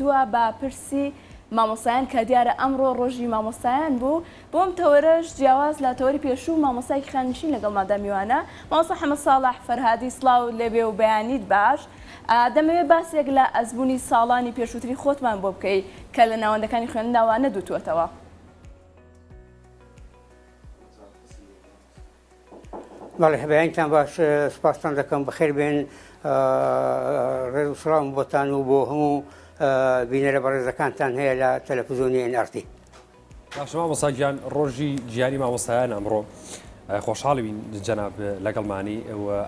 دووە بە پرسی مامۆسایان کە دیارە ئەمڕۆ ڕۆژی مامۆسایان بوو بۆم تەوەرەش جیاواز لە تەوەری پێشوو مامۆسای خانشین لەگەڵ مادامیوانە مامۆستا حەمەد ساڵح فەرهادی سڵاو لێبێ و بەیانیت باش دەمەوێت باسێک لە ئەزمموی ساڵانی پێشووتری خۆتمان بۆ بکەیت کە لە ناوەندەکانی خوێندناوە نەدوتوەتەوە. بەڵێ بەیانتان باش سپاسان دەکەم بەخێر بێن ڕێز و سڵام بۆتان و بۆ هەموو بینەرە بەڕێزەکانتان هەیە لە تەلەڤیزیۆنی NRT. باش مامۆستا گیان ڕۆژی گیانی مامۆستایان ئەمڕۆ خۆشحاڵی بین جەناب لەگەڵمانی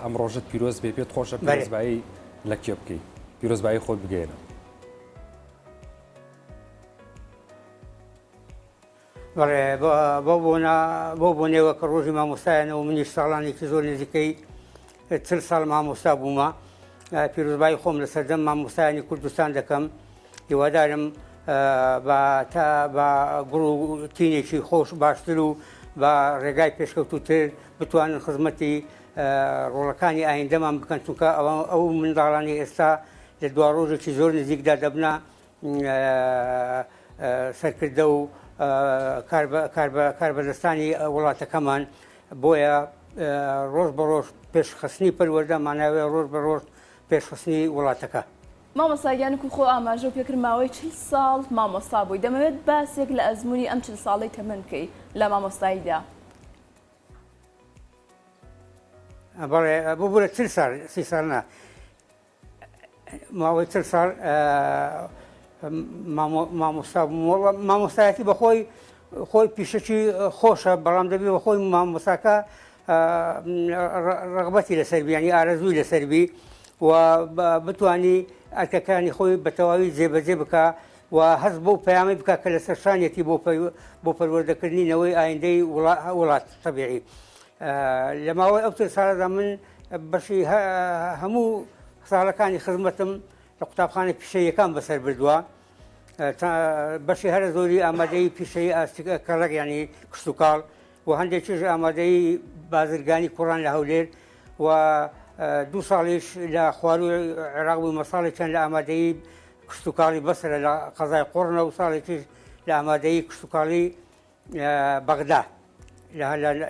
ئەم ڕۆژت پیرۆز بێ پێت خۆشە پیرۆزبایی لە کێ بکەی پیرۆزبایی خۆت بگەێنە. بەڵێ بۆ بۆنێوە کە ڕۆژی مامۆستایانەوە منیش ساڵانێکی زۆر نزیکەی 40 ساڵ مامۆستا بوومە پیرۆزبایی خۆم لە سەردەم مامۆستایانی کوردستان دەکەم هیوادارم بە گوڕ و تینێکی خۆش باشتر و بە ڕێگای پێشکەوتوتر بتوانن خزمەتی ڕۆڵەکانی ئایندەمان بکەن چونکە ئەو منداڵانی ئێستا لە دوا ڕۆژێکی زۆر نزیکدا دەبنا سەرکردە و کاربەدەستانی وڵاتەکەمان بۆیە ڕۆژ بە ڕۆژ پێشخستنی پەروەردە ماناوێت ڕۆژ بە ڕۆژ پێشخستنی وڵاتەکە. مامۆستاگیانێک و خۆ ئاماژە و پێکردماوەی 40 ساڵ مامۆستا بووی دەمەوێت باسێک لە ئەزمموی ئەم 40 ساڵەی تەمەن بکەی لە مامۆستاییدا. بەڵێ بۆ لە 30 ساڵ نا ماوەی 40 ساڵ مامۆستایەتی بە خۆی پیشەکی خۆشە بەڵام دەبێت بە خۆی مامۆستاکە ڕغبەتی لەسەربی ینی ئارەزووی لەسەربی و بتوانی ئەرکەکانی خۆی بە تەواوی جێبەجێ بکە و هەست بۆ پەیامی بکە کە لە سەرشانێتی بۆ پەروەردەکردنینەوەی ئایندەی وڵات تەبیعی. لە ماوەی ئەو 40 ساڵەدا من بەشی هەموو ساڵەکانی خزمەتم لە قوتابخانەی پیشەیەکان بەسەر بردووە بەشی هەرە زۆری ئامادەی پیشەی کەڵک ینی کشت و کاڵ و هەندێکیش ئامادەی بازرگانی کوڕان لە هەولێر و 2 ساڵیش لە خواروی عێراق و مەساڵێکیان لە ئامادەی کشت و کاڵی بەسرە لە قەزای قوڕنە و ساڵێکیش لە ئامادەی کشت و کاڵی بەغدا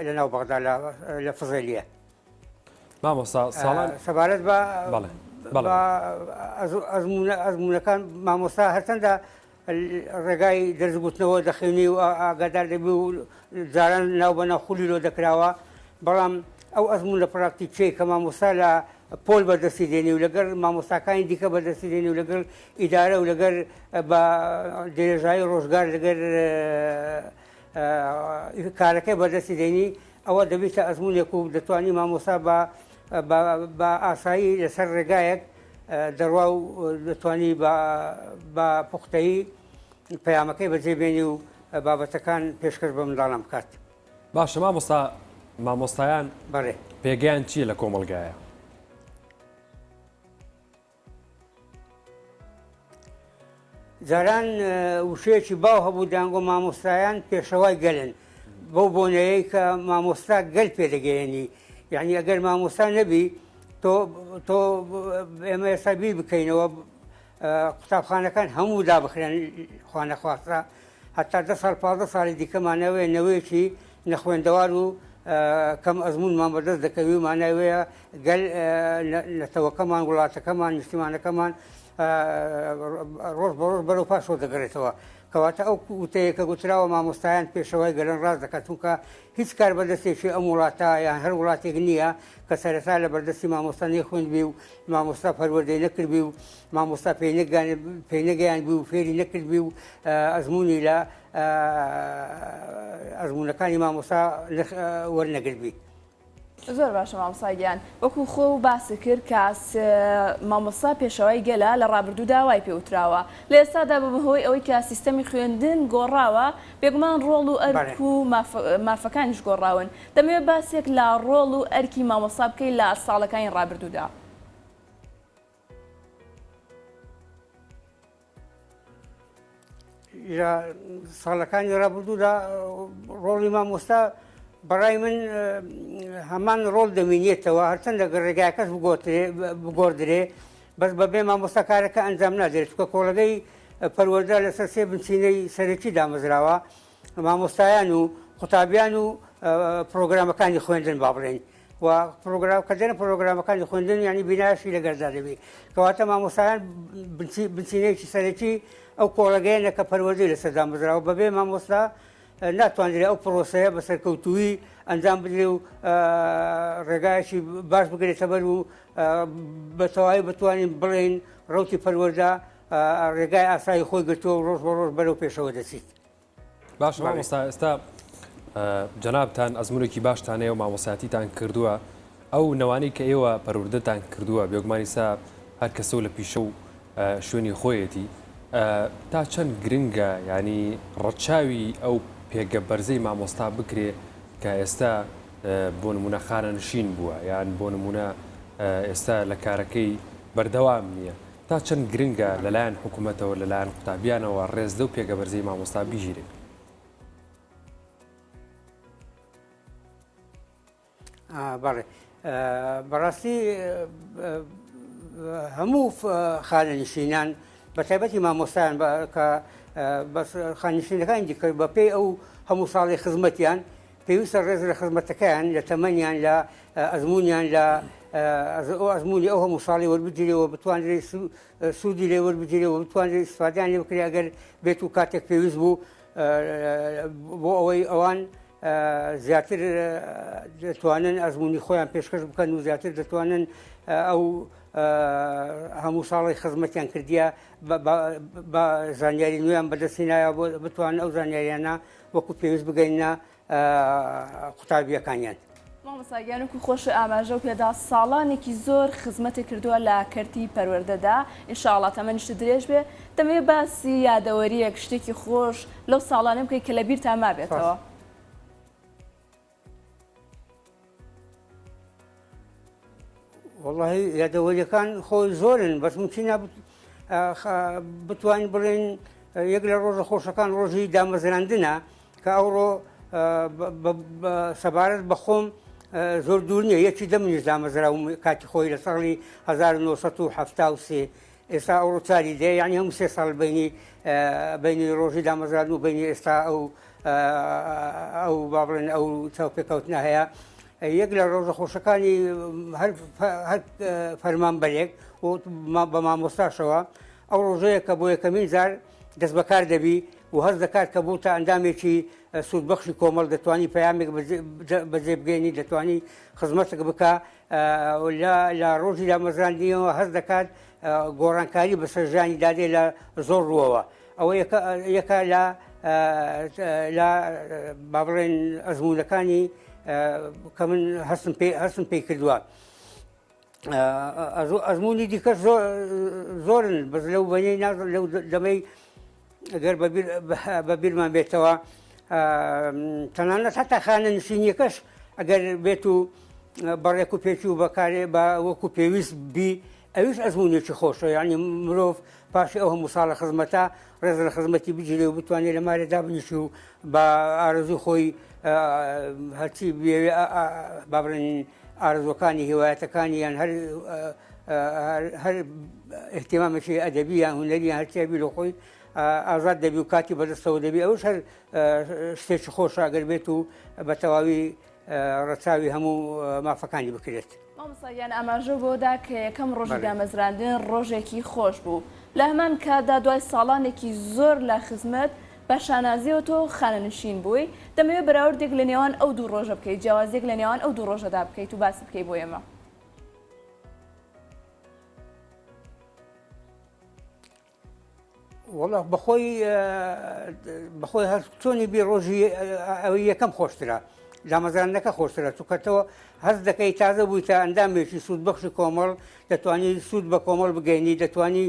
لە ناو بەغدا لە فزێلیە. مامۆستا ساڵان سەبارەت بە ئەزممونەکان مامۆستا هەرچەندە ڕێگای دەرزگوتنەوە دەخوێنی و ئاگادار دەبی و جاران ناو بەناو خولیلۆ دەکراوە بەڵام ئەو ئەزممون لە پراکتیکچەی کە مامۆستا لە پۆل بەدەستی دێنی و لەگەر مامۆستاکانی دیکە بەدەستی دێنی و لەگەر ئیدارە و لەگەر بە درێژایی ڕۆژگار لەگەر کارەکەی بەدەستی دێنی ئەوە دەبێتە ئەزممونێک و دەتوانی مامۆستا بە ئاسایی لەسەر ڕێگایەک دەڕوا و دەتوانی بە پوختەیی پەیامەکەی بەجێبێنی و بابەتەکان پێشکەش بە منداڵان بکات. باشە مامۆستایان بەڵێ پێگەیان چییە لە کۆمەلگایە؟ جاران وشەیەکی باو هەبوو دەیانگۆ مامۆستایان پێشەوای گەلن بەو بۆنەیەی کە مامۆستا گەل پێدەگەیەنی یعنی ئەگەر مامۆستا نەبی تۆ ئێمە ئێستا بیر بکەینەوە قوتابخانەکان هەموو دابخرێن خوانەخواستە هەتا 10 ساڵ 15 ساڵی دیکەمانەوەیە نەوەیەکی نەخوێندەوار و کەم ئەزممونمان بەدەست دەکەوی و ماناوەیە گەل نەتەوەکەمان وڵاتەکەمان نیشتیمانەکەمان ڕۆژ بە ڕۆژ بەرەو پاشۆ دەگەڕێتەوە کەواتە ئەو وتەیە کە گوتراوە مامۆستایان پێشەوەی گەلەن ڕاست دەکات چونکە هیچ کار بەدەستێکی ئەم وڵاتە یان هەر وڵاتێک نییە کە سەرەتا لە بەردەستی مامۆستا نەخوێندبی و مامۆستا پەروەردەی نەکردبی و مامۆستا پێی نەگەیاندبی و فێری نەکردبی و ئەزمموی لە ئەزممونەکانی مامۆستا وەرنەگرتبی. زۆر باشە مامۆستاگیان وەکو خۆ باسی کرد کە مامۆستا پێشەوەی گەلە لە ڕابردوودا وای پێوتراوە لە ئێستادا بەهۆی ئەوەی کە سیستەمی خوێندن گۆڕاوە بێگومان ڕۆڵ و ئەرک و مافەکانیش گۆڕاون دەمەوێت باسێک لە ڕۆڵ و ئەرکی مامۆستا بکەیت لە ساڵەکانی ڕابردوودا. لە ساڵەکانی ڕابردوودا ڕۆڵی مامۆستا بەڕای من هەمان ڕۆڵ دەمێنێتەوە هەرچەندە ڕێگایەکەش بگۆدرێ بەس بەبێ مامۆستا کارەکە ئەنجام نادرێت چونکە کۆڵگەی پەروەردە لەسەر سێ بنچینەی سەرەکی دامەزراوە مامۆستایان و قوتابیان و پرۆگرامەکانی خوێندن با بڵێن و کەدەنە پرۆگرامەکانی خوێندن ینی بینایشی لەگەردا دەبێت کەواتە مامۆستایان بنچینەیەکی سەرەکی ئەو کۆڵەگەیەنە کە پەروەردەی لەسەر دامەزراوە بەبێ مامۆستا ناتوانرێت ئەو پرۆسەیە بە سەرکەوتووی ئەنجام بدرێ و ڕێگایەکی باش بگرێتە بەر و بە تەواوی بتوانین بڵێن ڕەوتی پەروەردە ڕێگای ئاسایی خۆی گرتووە و ڕۆژ بە ڕۆژ بەرەو پێشەوە دەچیت. باش مامۆستا ئێستا جەنابتان ئەزمونێکی باشتانەیە و مامۆساتیتان کردووە ئەو نەوانەی کە ئێوە پەروەردەتان کردووە بێگومانی سا هەر کەسە لە پیشە و شوێنی خۆیەتی تا چەند گرنگە ینی ڕەچاوی ئەو پێگە بەرزەی مامۆستا بکرێ کە ئێستا بۆ نمونە خانەنشین بووە یان بۆ نمونە ئێستا لە کارەکەی بەردەوام نییە تا چەند گرنگە لەلایەن حکوومەتەوە لەلایەن قوتابیانەوە ڕێزدە و پێگە بەرزەی مامۆستا بیژیرێت. بەڵێ بەڕاستی هەموو خانەنشینان بە تایبەتی مامۆستایان کە خانشینەکانی دیکرد بە پێی ئەو هەموو ساڵی خزمەتیان پێویستە ڕێز لە خزمەتەکەیان لە تەمەنیان لە ئەزمونیان لە ئەزمموی ئەو هەموو ساڵی وەربگیرەوە بتوانێت سوودی لێ وەربگیرەوە بتوانێت استفادیان لێ بکرێت ئەگەر بێت و کاتێک پێویست بوو بۆ ئەوەی ئەوان زیاتر دەتوانن ئەزمموی خۆیان پێشکەش بکەن و زیاتر دەتوانن ئەو هەموو ساڵی خزمەتیان کردیە بە زانیاری نوێیان بەدەستینایە بۆ بتوانن ئەو زانیاریانە وەکو پێویست بگەینە قوتابیەکانیان. مامۆستاگیانێکی خۆش ئاماژە و پێدا ساڵانێکی زۆر خزمەتی کردووە لە کەرتی پەروەردەدا ئینشاءڵڵا تەمەنیشت درێژ بێ دەمەوێت باسی یادەوەریەک شتێکی خۆش لەو ساڵانە بکەیت کە لە بیرتان مابێتەوە. والله یادەوەریەکان خۆی زۆرن بەس ممکنە بتوانین بڵێن یەک لە ڕۆژە خۆشەکان ڕۆژی دامەزراندنە کە ئەوڕۆ سەبارەت بە خۆم زۆر دوور نییە یەکی دەمنیش دامەزراوم کاتی خۆی لە ساڵی 1970 ئێستا ئەوڕۆ چاری دێ یعنی هەموو سێ ساڵ بینی ڕۆژی دامەزراند و بینی ئێستا ئەو با بڵێن ئەو چاوپێکەوتنە هەیە یەک لە ڕۆژە خۆشەکانی هەر فەرمان بەرێک بە مامۆستاشەوە ئەو ڕۆژەیە کە بۆ یەکەمین جار دەست بەکار دەبی و هەست دەکات کە بوو تا ئەندامێکی سوودبەخشی کۆمەڵ دەتوانی پەیامێک بەجێ بگەێنی دەتوانی خزمەتێک بکە لە ڕۆژی دامەزراندنیەوە هەست دەکات گۆڕانکاری بەسەر ژیانی دادێ لە زۆر ڕووەوە ئەوە یەکە لە با بڵێن ئەزمموونەکانی کە من هەستم پێی کردووە. ئەزمموی دیکەش زۆرن بەس لەو بەنەی لەو دەمەی ئەگەر بە بیرمان بێتەوە تەنانەت هەتا خانەنشینیەکەش ئەگەر بێت و بەڕێک و پێچی و بەکارێ بە وەکو پێویست بی ئەویش ئەزمموونێکی خۆشە یعنی مرۆڤ پاشی ئەو هەموو ساڵە خزمەتە ڕێز لە خزمەتی بگیرێ و بتوانێت لە مارێدا بنیشی و بە ئارەزوو خۆی هەرچی بێوێ با بڵێن ئارزوەکانی هیوایەتەکانی یان هەر احتیمامێکی ئەدەبی یان هونەری یان هەرچیابی لە خۆی ئازاد دەبی و کاتی بەدەستەوە دەبی ئەوش هەر شتێکی خۆشە ئەگەر بێت و بە تەواوی ڕەچاوی هەموو مافەکانی بکرێت. مامۆستاگیان ئاماژە بۆدا کە یەکەم ڕۆژی دامەزراندن ڕۆژێکی خۆش بوو لە هەمان کاتدا دوای ساڵانێکی زۆر لە خزمەت بە شانازیەوە تۆ خانەنشین بووی دەمەوێت بەراوردێک لە نێوان ئەو دوو ڕۆژە بکەیت جیاوازێک لە نێوان ئەو دوو ڕۆژەدا بکەیت و باسی بکەیت بۆ ئێمە. وەڵا بەخۆی هەر چۆنی بێ ڕۆژی ئەوەی یەکەم خۆشترە دامەزراندنەکە خۆشترە چونکەتەوە هەست دەکەی تازە بووی تا ئەندامێکی سوودبەخشی کۆمەڵ دەتوانی سوود بە کۆمەڵ بگەینی دەتوانی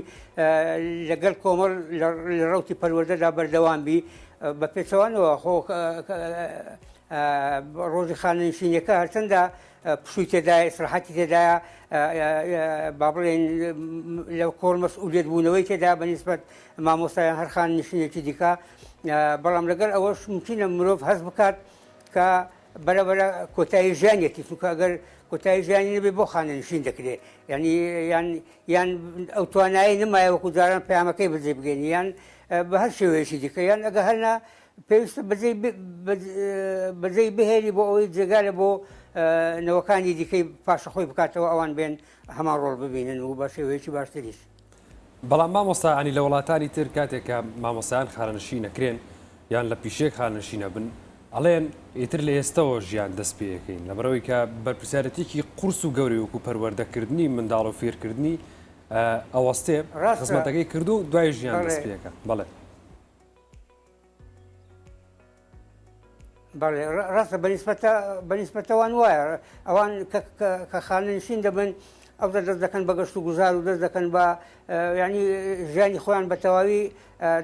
لەگەڵ کۆمەڵ لە ڕەوتی پەروەردەدا بەردەوام بی بە پێچەوانەوە ڕۆژی خانەنشینیەکە هەرچەندە پشووی تێدایە ئیسراحەتی تێدایە با بڵێن لە کۆڵ مەسئولیت بوونەوەی تێدا بەنسبەت مامۆستایان هەر خانەنشینێکی دیکە بەڵام لەگەڵ ئەوەش ممکنە مرۆڤ هەست بکات کە بەرەبەرە کۆتایی ژیانێتی چونکە ئەگەر کۆتایی ژیانی نەبێ بۆ خانەنشین دەکرێت یان ئەو توانایی نمایە وەکو جاران پەیامەکەی بەجێ بگەێنی یان بە هەر شێوەیەشی دیکە یان ئەگە هەرنا پێویستە بەجێی بهێری بۆ ئەوەی جێگا لە بۆ نەوەکانی دیکەی پاشەخۆی بکاتەوە ئەوان بێن هەمان ڕۆڵ ببینن و بە شێوەیەکی باشتریش. بەڵام مامۆستا ینی لە وڵاتانی تر کاتێککە مامۆسایان خانەنشین نەکرێن یان لە پیشێک خانەنشینە بن ئەڵێن ئیتر لە ئێستەوە ژیان دەست پێەکەین لەبەرەوەی کە بەرپرسیارەتێکی قورس و گەوری وەکو پەروەردەکردنی منداڵ و فێرکردنی ئەوەستێ خزمەتەکەی کردو دوای ژیان دەست پێەکە بەڵێ. بەڵێ ڕاستە بەنیسبەتەوان وایە ئەوان کە خانەنشین دەبن ئەو دەست دەکەن بە گەشت و گوزار و دەست دەکەن بە ینی ژیانی خۆیان بە تەواوی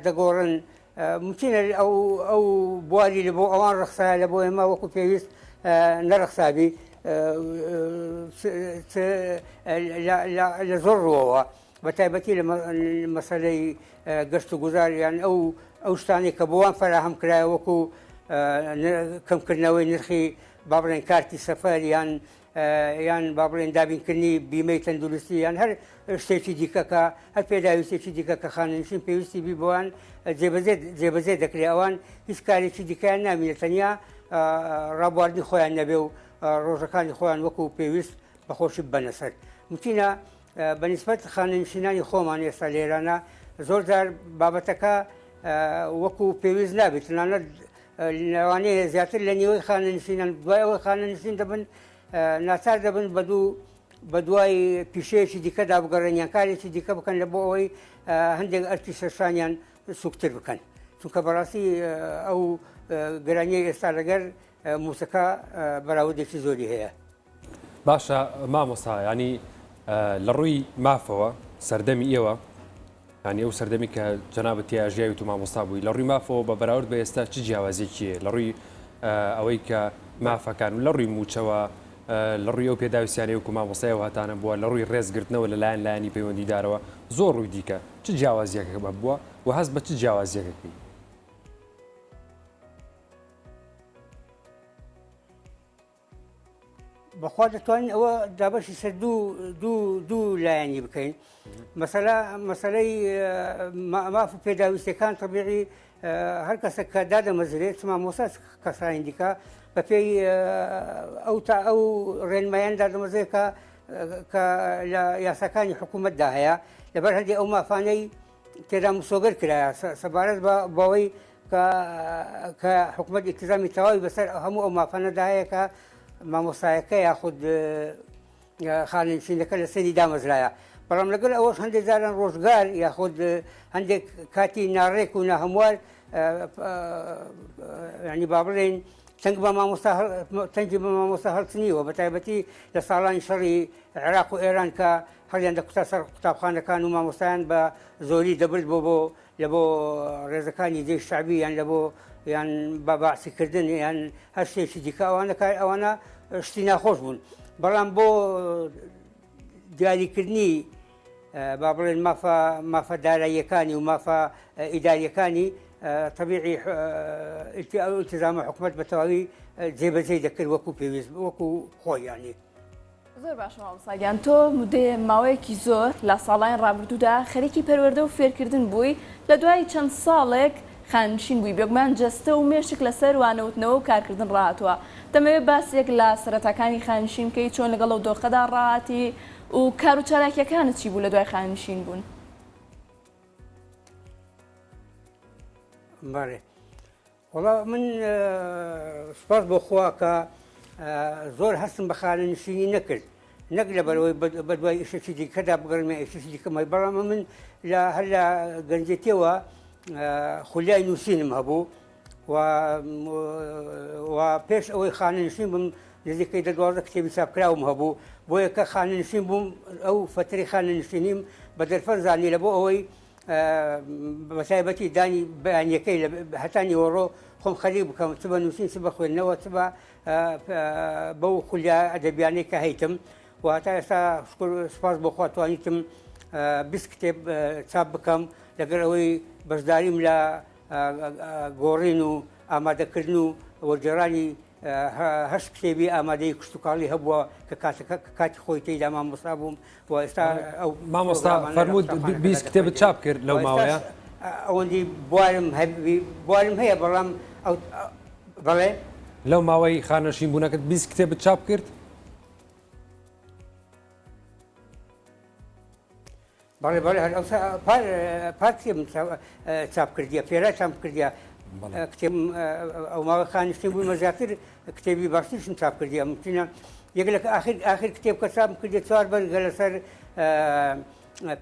دەگۆڕن. ممکنە ئەو بواری لە بۆ ئەوان ڕەخسایە لە بۆ ئێمە وەکو پێویست نەرەخسابی لە زۆر ڕۆەوە بە تایبەتی لە مەسەلەی گەشت و گوزاریان ئەو شتانی کە بۆوان فراهەم کرایە وەکو کەمکردنەوەی نرخی با بڵێن کارتی سەفەر یان با بڵێن دابینکردنی بیمەی تەندروستی یان هەر شتێکی دیکە کە هەر پێداویستێکی دیکە کە خانەنشین پێویستی بی بۆیان جێبەجێ دەکرێت ئەوان هیچ کارێکی دیکەیان نامینە تەنیا ڕابواردنی خۆیان نەبێ و ڕۆژەکانی خۆیان وەکو پێویست بەخۆشی بنەسەر. ممکنە بەنسبەت خانەنشینانی خۆمان ئێستا لێرانە زۆر جار بابەتەکە وەکو پێویست نابێت تەنانەت لەوانەیە زیاتر لە نیوەی خانەنشینان دوای ئەوەی خانەنشین دەبن ناچار دەبن بە دوای پیشەیەکی دیکە دابگەڕێن یان کارێکی دیکە بکەن لە بۆ ئەوەی هەندێک ئەرکی سەرشانیان سوکتر بکەن چونکە بەڕاستی ئەو گەرانیە ئێستا لەگەر موسەکە بەراوردێکی زۆری هەیە. باشە مامۆستا ینی لە ڕووی مافەوە سەردەمی ئێوە ینی ئەو سەردەمی کە جەنابەت تیاژیاوی تو مامۆستا بووی لە ڕووی مافەوە بە بەراورد بە ئێستا چ جیاوازێکیە لە ڕووی ئەوەی کە مافەکان لە ڕووی موچەوە لە ڕووی ئەو پێداویستیانەی وکو مامۆستایەوە هاتانە بووە لە ڕووی ڕێزگرتنەوە لەلایەن لایەنی پەیوەندیدارەوە زۆر ڕووی دیکە چ جیاوازیەکە بووە و هەست بە چ جیاوازیەکەکەی؟ بەخوا دەتوانین ئەوە دابەشی سەر دوو لایەنی بکەین. مەسەلەی ماف و پێداویستەکان تەبیعی هەر کەسە کە دادەمەزرێت چ مامۆستا کەسانی دیکە بە پێی ئەو ڕێنمایان دادەمەزرێت کە لە یاساکانی حکوومەتدا هەیە لەبەر هەندێک ئەو مافانەی تێدا مسۆگەر کرایە سەبارەت بەوەی کە حکوومەت ئیلتزامی تەواوی بەسەر هەموو ئەو مافانەدا هەیە کە مامۆستایەکە یاخود خانەنشینەکە لە سەری دامەزرایە. بەڵام لەگەڵ ئەوەش هەندێک جاران ڕۆژگار یاخود هەندێک کاتی ناڕێک و ناهەموار ینی با بڵێن تەنگی بە مامۆستا هەڵچنیوە بە تایبەتی لە ساڵانی شەڕی عێراق و ئێران کە هەڵیان دەکوتا سەر قوتابخانەکان و مامۆستایان بە زۆری دەبرد لە بۆ ڕێزەکانی جێی شعبی یان لە بۆ یان بە باسیکردن یان هەر شتێکی دیکە ئەوانە شتی ناخۆش بوون. بەڵام بۆ دیاریکردنی با بڵێن مافە داراییەکانی و مافە ئیداریەکانی طبیعی ئیلتزامە حکوومەت بە تەواوی جێبەجێ دەکرد وەکو پێویست وەکو خۆیانی. زۆر باشە مامۆستاگیان تۆ ماوەیەکی زۆر لە ساڵان ڕابردوودا خەریکی پەروەردە و فێرکردن بووی لە دوای چەند ساڵێک خانشین بووی بێگومان جەستە و مێشک لەسەر وانەوتنەوە و کارکردن ڕاهاتووە. دەمەوێت باسێک لە سەرەتاکانی خانشین بکەی چۆن لەگەڵ ئەو دۆخەدا ڕاهاتی و کار و چالاکیەکانت چی بوو لە دوای خانشین بوون؟ بەڵێ وەڵا من سوپاس بۆ خوا کە زۆر هەستم بە خانەنشینی نەکرد نەک لەبەرەوەی بە دوای ئیشێکی دیکەدا بگەڕمە ئیشێکی دیکەمای بەڵام من هەر لە گەنجێتیەوە خولیای نووسینم هەبوو و پێش ئەوەی خانەنشین بم نزیکەی 12 کتێبی چاپکراوم هەبوو بۆیە کە خانەنشین بووم ئەو فتری خانەنشینیم بە دەرفەت زانی لە بۆ ئەوەی بە تایبەتی دانی بەیانیەکەی هەتا نیوەڕۆ خۆم خەریک بکەم چ بە نووسین چ بە خوێندنەوە چ بەو خولیا ئەدەبیانەی کە هەیتم و هەتا ئێستا سوپاس بۆ خوا توانیتم 20 کتێب چاپ بکەم لەگەر ئەوەی بەشداریم لە گۆڕین و ئامادەکردن و وەرگێڕانی هەش کتێبی ئامادەی کشتتوکڵی هەبووە کە کاتی خۆی تێیدا مامۆستا بووم و ئێستا ئەو مامۆستا فەرموود 20 کتێبت چاپ کرد لەو ماوەیە ئەوەندی بوارم هەیە بەڵام بەڵێ لەو ماوەی خانەشین بوونەکەت 20 کتێبت چاپ کرد بەڵێ بەڵێ پار کتێبم چاپ کردیە پێرا چاپ کردیە کتێب ئەو ماوەی خانیشتین بوومە زیاتر کتێبی باشترشم چاپ کردیە ممکنە یەک لە ئاخر کتێب کە چاپم کردێت 4 بەرگە لەسەر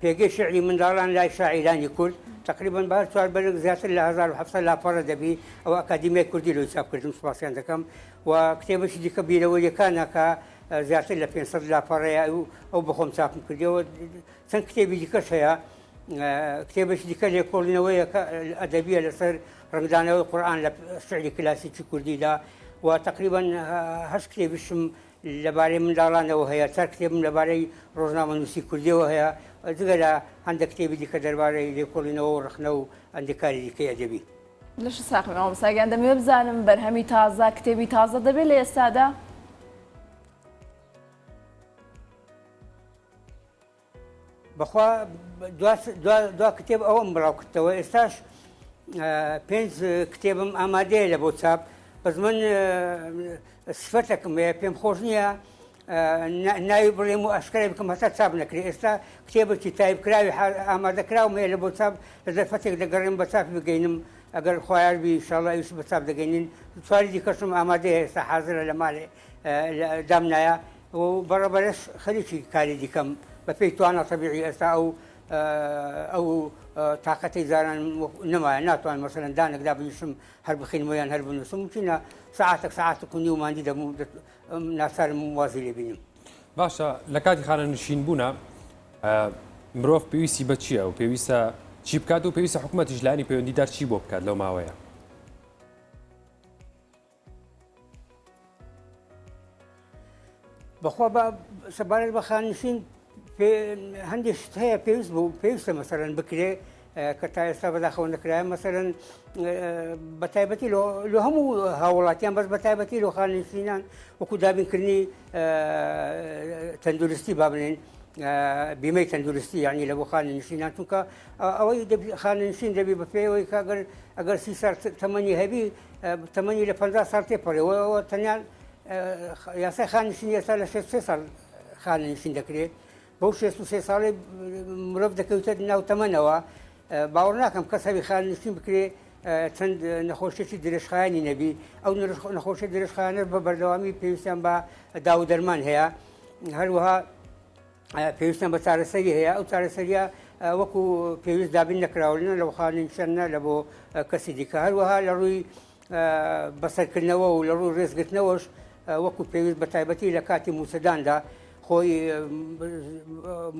پێگەی شعری منداڵان لای شاعیرانی کورد تقریبا بە 4 بەرگ زیاتر لە 1700 لاپەڕە دەبی ئەو ئەکادیمیای کوردی لەوەی چاپ کردم سوپاسیان دەکەم و کتێبەشی دیکە بیرەوەیەکانە کە زیاتر لە 500 لاپەڕەیە ئەو بەخۆم چاپم کردیەوە چەند کتێبی دیکەش هەیە کتێبەشی دیکە لێکۆڵینەوەی ئەدەبیە لەسەر ڕنگدانەوەی قورئان لە شعری کلاسیکی کوردیدا و تقریبا 8 کتێبیشم لەبارەی منداڵانەوە هەیە 4 کتێبم لەبارەی ڕۆژنامەنووسی کوردیەوە هەیە جگە لە هەندێک کتێبی دیکە دەربارەی لێکۆڵینەوە و ڕخنە و ئەندێکاری دیکەی ئەدەبی لەش ساقی مامۆستاگیان دەمەوێت بزانم بەرهەمی تازە کتێبی تازە دەبێت لە ئێستادا بەخوا دوا کتێب ئەوەم بڵاو کردەوە ئێستاش 5 کتێبم ئامادەیە لە بۆ چاپ بەس من سفەتێکم پێم خۆش نییە ناوی بڵێم و ئەشکەی بکەم هەتا چاپ نەکرێت ئێستا کتێبێکی تایبکراوی ئامادەکراوم هەیە لە بۆ چاپ لە دەرفەتێک دەگەڕێم بە چاپی بگەینم ئەگەر خوایاربی ئینشاڵڵا ئیش بە چاپ دەگەینین چواری دیکەشم ئامادەیە ئێستا حازرە لە ماڵێ دامنایە و بەڕەبەرش خەریکی کاری دیکەم بە پێی توانە تەبیعی ئێستا ئەو تااقەتی زاران نمایە ناتوان مەسەرەن دانێکدا بنیشم هەر بخینمەیان هەر بنووسم ممکنە ساعاتێک ساعاتێک و نیوماندی ناسارم وازی لێ بینیم باشە لە کاتی خانە نشین بوونە مرۆڤ پێویستی بە چییە و پێویستە چی بکات و پێویستە حکوومەتیش لانی پەیوەندیدار چی بۆ بکات لەو ماوەیە بەخوا سەبارەت بە خانشین هەندێک هەیە پێویست بوو پێویستە مەسەرەن بکرێ کە تا ئێستا بەداخەوە نەکرایە مەسەرەن بە تایبەتی لە هەموو هاوڵاتیان بەس بە تایبەتی لە خانشینان وەکو دابینکردنی تەندروستی با بنێن بیمەی تەندروستی یعنی لە بۆ خانشینان چونکە ئەوەی خانشین دەبی بە پێیەوەی کاگەر ئەگەر 30 سال تەمەنی هەبی تەمەنی لە 50 سال تێپەڕێەوە تەنیان یاسای خانشین ئێستا لە 6 سال خانشین دەکرێت بەو 6 ساڵی مرۆڤ دەکەوتە ناو تەمەنەوە باوەڕ ناکەم کەس هەوی خانشین بکرێ چەند نەخۆشیێکی درێژخایانی نەبی ئەو نەخۆشی درێژخایانە بە بەردەوامی پێویستیان بە داو دەرمان هەیە هەروەها پێویستیان بە چارەسەری هەیە ئەو چارەسەریە وەکو پێویست دابین نەکراولنە لەو خانشینە لە بۆ کەسی دیکە هەروەها لە ڕووی بەسەرکردنەوە و لە ڕووی ڕێزگرتنەوەش وەکو پێویست بە تایبەتی لە کاتی موسەداندا خۆی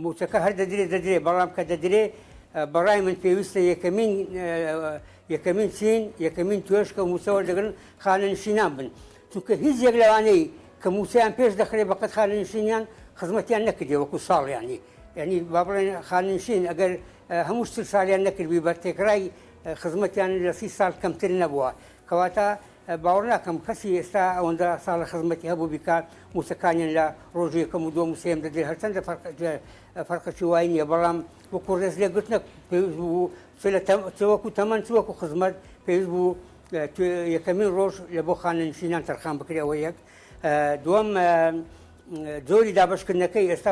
موچەکە هەر دەدرێت بەڵام کە دەدرێت بەڕای من پێویستە یەکەمین چین یەکەمین توێش کە موسەوە دەگرن خانەنشینان بن چونکە هیچ یەک لەوانەی کە موسیان پێش دەخرێت بەقەت خانەنشینیان خزمەتیان نەکردێ وەکو ساڵیانی یعنی با بڵێن خانەنشین ئەگەر هەموو 30 ساڵیان نەکردبی بە تێکرای خزمەتیان لە 30 ساڵ کەمتر نەبووە کەواتە باوەڕ ناکەم کەسی ئێستا ئەوەندە ساڵە خزمەتی هەبوو بیکات موسەکانیان لە ڕۆژی یەکەم و دووەم و سێم دەدرێت هەرچەندە فەرقەی وای نییە بەڵام وەکو ڕێز لێگرتنە پێویست بوو وەکو تەمەن وەکو خزمەت پێویست بوو یەکەمین ڕۆژ لە بۆ خانەنشینان تەرخان بکرێەوە یەک دووەم جۆری دابشکردنەکەی ئێستا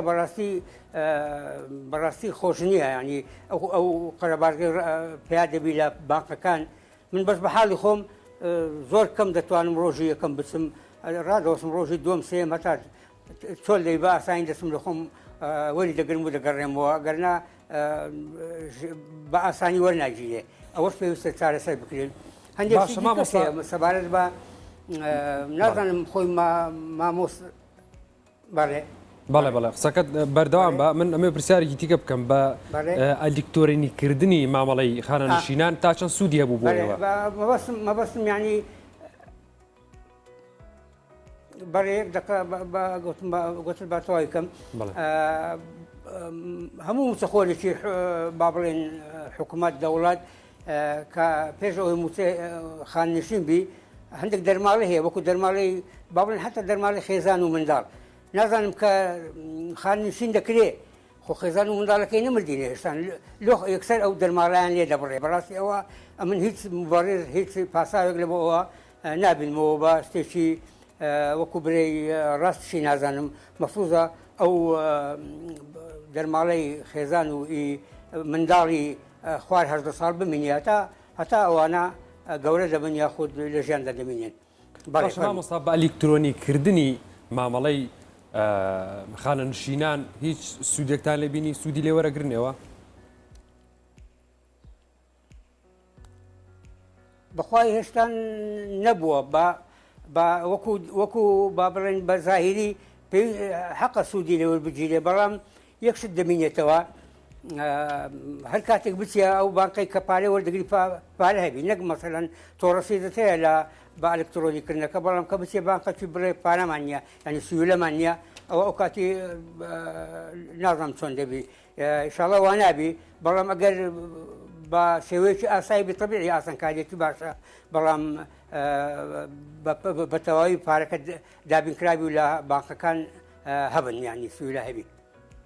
بەڕاستی خۆش نییە ینی ئەو قەرەبارگەی پیا دەبی لە بانقەکان من بەس بە حاڵی خۆم زۆر کەم دەتوانم ڕۆژی یەکەم بچم ڕادەوەسم ڕۆژی دووەم سێم هەتا چۆل دەی بە ئاسانی دەچم لە خۆم وەری دەگرم و دەگەڕێمەوە گەرنا بە ئاسانی وەرناگیرێ ئەوەش پێویستە چارەسەر بکرێن هەندێک سەبارەت بە نازانم خۆی مامۆس بەڵێ بەڵێ قسەکەت بەردەوام بە من ئەمێ پرسیارێکی دیکە بکەم بە ئەلکتۆرینیکردنی مامەڵەی خانەنشینان تا چەند سوودی هەبوو بۆەوە مەبەستم ینی بەڕێک گوتر باتەوای کەم هەموو موچەخۆرێکی با بڵێن حکوومەت دەوڵات کە پێش ئەوەی موچە خاننشین بی هەندێک دەرماڵی هەیە وەکو دەرماڵی باڵێن حتا دەرماڵی خێزان و منداڵ نازانم کە خاننشین دەکرێت خۆ خێزان و منداڵەکەی نەمردینە هێشتان لۆخ یەکسەر ئەو دەرماڵیان لێ دەبڕێ بەڕاستی ئەوە ئەمن هیچ مبارێر هیچ پاساوێک لە بۆ ئەوە نابینمەوە بە شتێکی وەکو برەی ڕاستشی نازانم مەفروضە ئەو دەرماڵەی خێزان و منداڵی خوار 18 ساڵ بمینی هەتا ئەوانە گەورە دەبن یاخود لە ژیاندا دەمێنێن. مامۆستا بە ئەلیکترۆنیکردنی مامەڵەی خانەنشینان هیچ سوودێکتان لێ بینی سوودی لێ وەرەگرنەوە؟ بەخوای هێشتا نەبووە وەکو با بڵێن بە زاهیری پێی حەقە سوودی لێ وەربگیرێ بەڵام یەکشت دەمینێتەوە هەر کاتێک بچە ئەو بانقی کە پارێ وەردەگری پارە هەبی نەک مەسەلەن تۆڕەسیدت هەیە لە بە ئەلکترۆنیکردنەکە بەڵام کە بچێ بانقەکی بڕێ پارەمان نییە ینی سوولەمان نییە ئەو کاتی نازانم چۆن دەبی ئینشاڵڵا وا نابی بەڵام ئەگەر بە شێوەیەکی ئاسایی بتەبیعی ئاسانکاریەکی باشە بەڵام بە تەواوی پارەکە دابینکراوی و لە بانقەکان هەبن ینی سوولە هەبی.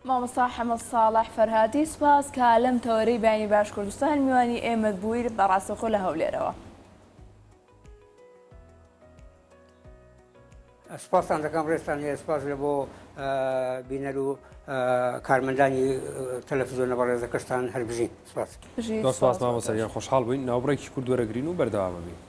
مامۆستا حەمەد ساڵح فەرهادی سوپاس کە لەم تەوەرەی بەیانی باشکوردستان میوانی ئێمە بووی بەڕاستەخۆ لە هەولێرەوە. سپاسان دەکەم ڕێستان هەیە سپاس لە بۆ بینەر و کارمەندانی تەلەڤیزیۆنە بەڕێزەکەشتان هەر بژین سپاس. سپاس مامۆستا خۆشحاڵ بووین ناوبڕێکی کورد وەرەگرین و بەردەوام بین.